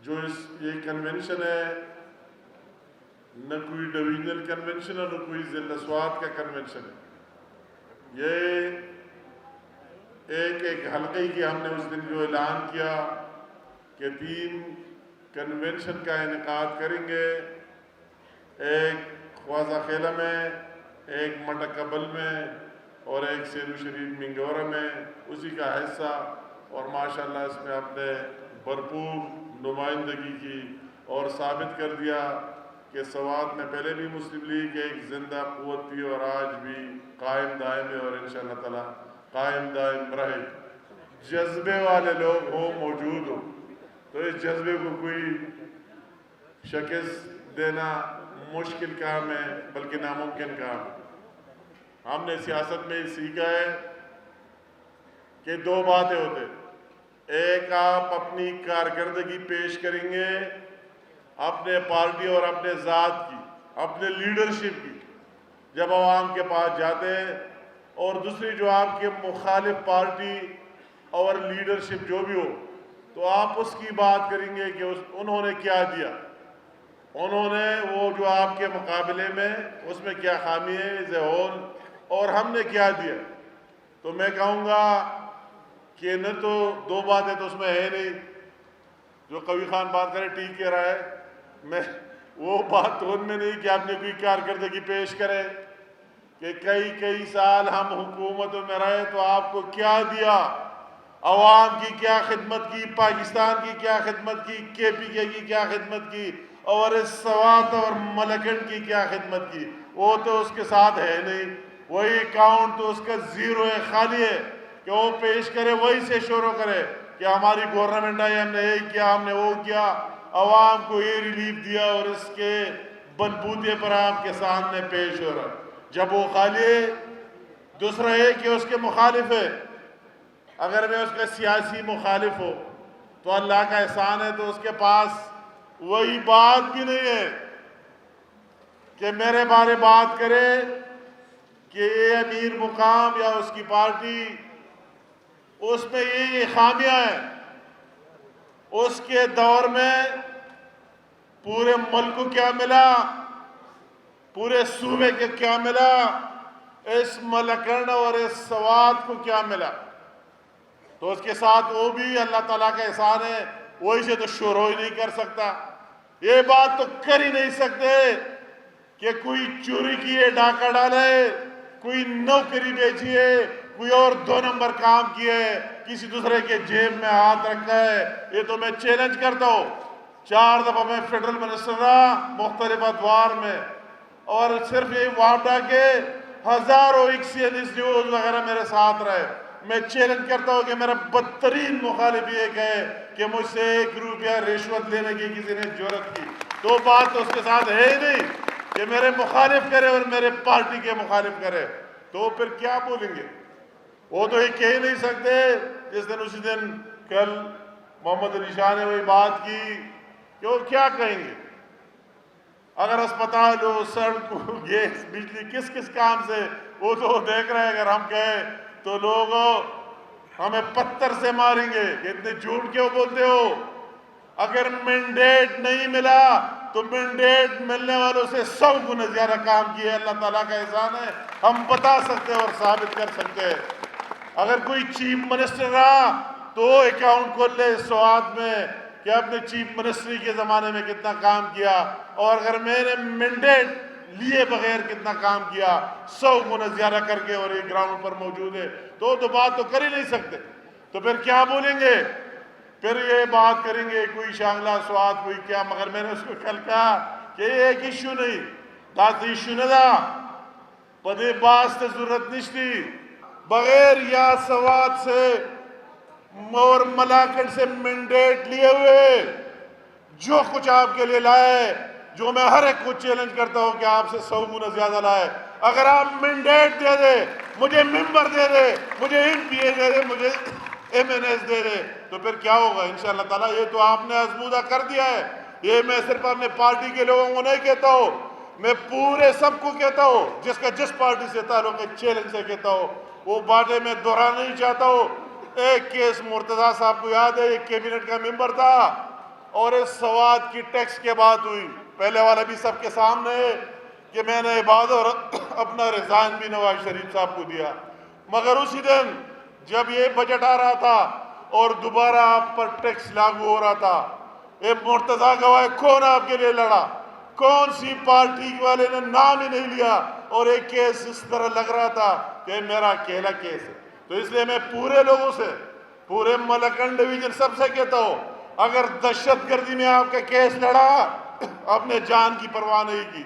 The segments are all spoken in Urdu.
جو یہ کنونشن ہے نہ کوئی ڈویژنل کنونشن ہے نہ کوئی ضلع سوات کا کنونشن ہے، یہ ایک حلقے کی ہم نے اس دن جو اعلان کیا کہ 3 کنونشن کا انعقاد کریں گے، ایک خواجہ خیلہ میں، ایک مٹکبل میں اور ایک سیرو شریف منگورہ میں، اسی کا حصہ، اور ماشاءاللہ اس میں آپ نے بھرپور نمائندگی کی اور ثابت کر دیا کہ سوات میں پہلے بھی مسلم لیگ ایک زندہ قوت تھی اور آج بھی قائم دائم ہے اور انشاءاللہ تعالی قائم دائم رہے۔ جذبے والے لوگ موجود ہو تو اس جذبے کو کوئی شکست دینا مشکل کام ہے بلکہ ناممکن کام ہے۔ ہم نے سیاست میں سیکھا ہے کہ 2 باتیں ہوتے، ایک آپ اپنی کارکردگی پیش کریں گے اپنے پارٹی اور اپنے ذات کی، اپنے لیڈرشپ کی جب عوام کے پاس جاتے ہیں، اور دوسری جو آپ کے مخالف پارٹی اور لیڈرشپ جو بھی ہو تو آپ اس کی بات کریں گے کہ انہوں نے کیا دیا، انہوں نے وہ جو آپ کے مقابلے میں اس میں کیا خامی ہے ذہول، اور ہم نے کیا دیا۔ تو میں کہوں گا کہ نہ تو 2 باتیں تو اس میں ہے نہیں، جو قوی خان بات کرے ٹھیک کہہ رہا ہے، میں وہ بات تو ان میں نہیں کہ آپ نے کوئی کارکردگی پیش کرے کہ کئی سال ہم حکومتوں میں رہے تو آپ کو کیا دیا، عوام کی کیا خدمت کی، پاکستان کی کیا خدمت کی، کے پی کے کی کیا خدمت کی، اور اس سوات اور ملکنڈ کی کیا خدمت کی، وہ تو اس کے ساتھ ہے نہیں۔ وہی اکاؤنٹ تو اس کا زیرو ہے، خالی ہے، کہ وہ پیش کرے وہی سے شروع کرے کہ ہماری گورنمنٹ آئی، ہم نے یہ کیا، ہم نے وہ کیا، عوام کو یہ ریلیف دیا، اور اس کے بلبوتے پر آپ کے سامنے پیش ہو رہا جب وہ خالی ہے۔ دوسرا ہے کہ اس کے مخالف ہے، اگر میں اس کا سیاسی مخالف ہو تو اللہ کا احسان ہے تو اس کے پاس وہی بات بھی نہیں ہے کہ میرے بارے بات کرے کہ یہ امیر مقام یا اس کی پارٹی، اس میں یہ خامیاں ہیں۔ اس کے دور میں پورے ملک کو کیا ملا، پورے صوبے کے کیا ملا، اس ملکنڈ اور اس سوات کو کیا ملا، تو اس کے ساتھ وہ بھی اللہ تعالیٰ کا احسان ہے، وہی سے تو شروع ہی نہیں کر سکتا۔ یہ بات تو کر ہی نہیں سکتے کہ کوئی چوری کیے، ڈاکہ ڈالے، کوئی نوکری بیچی ہے، کوئی اور 2 نمبر کام کیے، کسی دوسرے کے جیب میں ہاتھ رکھا ہے۔ یہ تو میں چیلنج کرتا ہوں، 4 دفعہ میں فیڈرل منسٹر رہا مختلف ادوار میں، اور صرف یہ وابڈا کے ہزاروں ایکسیئنس نیوز وغیرہ میرے ساتھ رہے۔ میں چیلنج کرتا ہوں کہ میرا بدترین مخالف یہ کہے کہ مجھ سے 1 روپیہ رشوت لینے کی کسی نے جرات کی، تو بات تو اس کے ساتھ ہے ہی نہیں کہ میرے مخالف کرے اور میرے پارٹی کے مخالف کرے، تو پھر کیا بولیں گے؟ وہ تو یہ کہہ نہیں سکتے۔ جس دن اسی دن کل محمد علی شاہ نے وہی بات کی کہ وہ کیا کہیں گے اگر اسپتال ہو، سڑک ہو، گیس، بجلی، کس کام سے، وہ تو دیکھ رہے ہیں۔ اگر ہم کہیں تو لوگ ہمیں پتھر سے ماریں گے کہ اتنے جھوٹ کیوں بولتے ہو۔ اگر مینڈیٹ نہیں ملا تو مینڈیٹ ملنے والوں سے 100 گنا زیادہ کام کیے، اللہ تعالیٰ کا احسان ہے، ہم بتا سکتے ہیں اور ثابت کر سکتے ہیں۔ اگر کوئی چیف منسٹر رہا تو اکاؤنٹ کھول لے سوات میں کہ اپنے چیف منسٹری کے زمانے میں کتنا کام کیا، اور اگر میں نے مینڈیٹ لیے بغیر کتنا کام کیا، 100 گنا زیادہ کر کے، اور یہ گراؤنڈ پر موجود ہے، تو بات تو کر ہی نہیں سکتے۔ تو پھر کیا بولیں گے؟ پھر یہ بات کریں گے کوئی شانگلہ سوات، کوئی کیا، مگر میں نے اس کو کل کہا کہ یہ ایک ایشو نہیں، دات ایشو نہ دا پدے باستے ضرورت نشتی، بغیر یا سوات سے اور ملاکنڈ سے مینڈیٹ لیے ہوئے جو کچھ آپ کے لیے لائے، جو میں ہر ایک کو چیلنج کرتا ہوں کہ آپ سے 100 گنا زیادہ لائے، اگر آپ مینڈیٹ دے دے، مجھے ممبر دے دے، مجھے MP دے دے، مجھے MNS دے دے، تو پھر کیا ہوگا انشاءاللہ تعالیٰ؟ یہ تو آپ نے آزمودہ کر دیا ہے۔ یہ میں صرف اپنے پارٹی کے لوگوں کو نہیں کہتا ہوں، میں پورے سب کو کہتا ہوں، جس کا جس پارٹی سے تعلق ہے، چیلنج سے کہتا ہوں۔ وہ باتیں میں دہرانا نہیں چاہتا ہوں۔ ایک کیس مرتضیٰ صاحب کو یاد ہے، ایک کیبنٹ کا ممبر تھا، اور اس سواد کی ٹیکس کے بات ہوئی، پہلے والا بھی سب کے سامنے ہے کہ میں نے عبادت اور اپنا ریزائن بھی نواز شریف صاحب کو دیا، مگر اسی دن جب یہ بجٹ آ رہا تھا اور دوبارہ آپ پر ٹیکس لاگو ہو رہا تھا، یہ مرتضیٰ گواہ کون آپ کے لیے لڑا؟ کون سی پارٹی والے نے نام ہی نہیں لیا؟ اور ایک کیس اس طرح لگ رہا تھا کہ میرا اکیلا کیس ہے۔ تو اس لیے میں پورے لوگوں سے، پورے ملکنڈ ڈویژن سب سے کہتا ہوں، اگر دہشت گردی میں آپ کا کیس لڑا، اپنے جان کی پرواہ نہیں کی،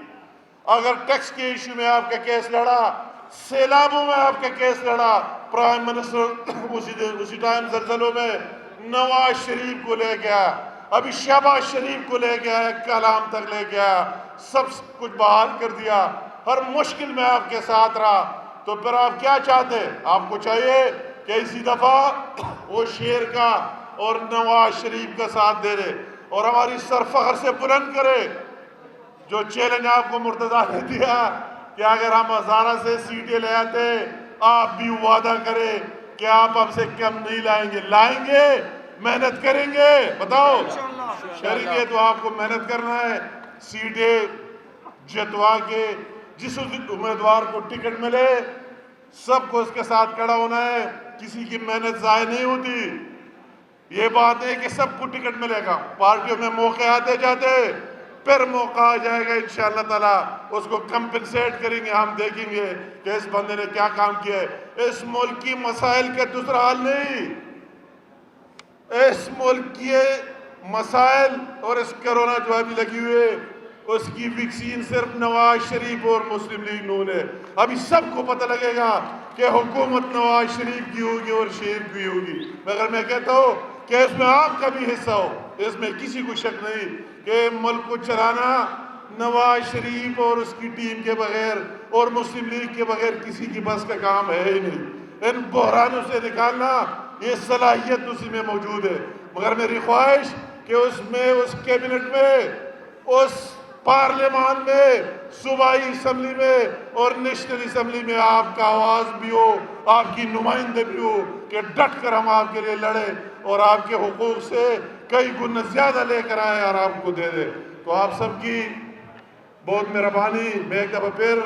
اگر ٹیکس کے ایشو میں آپ کا کیس لڑا، سیلابوں میں آپ کا کیس لڑا، پرائم منسٹر اسی ٹائم زلزلوں میں نواز شریف کو لے گیا، ابھی شہباز شریف کو لے گیا، کلام تک لے گیا، سب کچھ بحال کر دیا، ہر مشکل میں آپ کے ساتھ رہا، تو پھر آپ کیا چاہتے؟ آپ کو چاہیے کہ اسی دفعہ وہ شیر کا اور نواز شریف کا ساتھ دے دے اور ہماری سر فخر سے بلند کرے۔ جو چیلنج آپ کو مرتضیٰ نے دیا کہ اگر ہم ہزارہ سے سیٹیں لے آتے، آپ بھی وعدہ کریں کہ آپ ہم سے کم نہیں لائیں گے، لائیں گے، محنت کریں گے، بتاؤ کریں گے تو آپ کو محنت کرنا ہے، سیٹیں جتوا کے جس امیدوار کو ٹکٹ ملے سب کو اس کے ساتھ کھڑا ہونا ہے، کسی کی محنت ضائع نہیں ہوتی۔ یہ بات ہے کہ سب کو ٹکٹ ملے گا، پارٹیوں میں موقع آتے جاتے، پھر موقع آ جائے گا انشاءاللہ تعالیٰ اس کو کمپنسیٹ کریں گے، ہم دیکھیں گے کہ اس بندے نے کیا کام کیا ہے۔ اس ملک کی مسائل کا دوسرا حل نہیں، اس ملک کی مسائل اور اس کرونا جو ابھی لگی ہوئے اس کی ویکسین صرف نواز شریف اور مسلم لیگ نون ہے۔ ابھی سب کو پتہ لگے گا کہ حکومت نواز شریف کی ہوگی اور شریف کی ہوگی، مگر میں کہتا ہوں کہ اس میں آپ کا بھی حصہ ہو، اس میں کسی کو شک نہیں کہ ملک کو چلانا نواز شریف اور اس کی ٹیم کے بغیر اور مسلم لیگ کے بغیر کسی کی بس کا کام ہے ہی نہیں۔ ان بحرانوں سے نکالنا یہ صلاحیت اسی میں موجود ہے، مگر میری خواہش کہ اس میں، اس کیبنٹ میں، اس پارلیمان میں، صوبائی اسمبلی میں اور نیشنل اسمبلی میں آپ کا آواز بھی ہو، آپ کی نمائندے بھی ہو کہ ڈٹ کر ہم آپ کے لیے لڑیں اور آپ کے حقوق سے کئی گنا زیادہ لے کر آئے اور آپ کو دے دے۔ تو آپ سب کی بہت مہربانی، میں ایک دفعہ پھر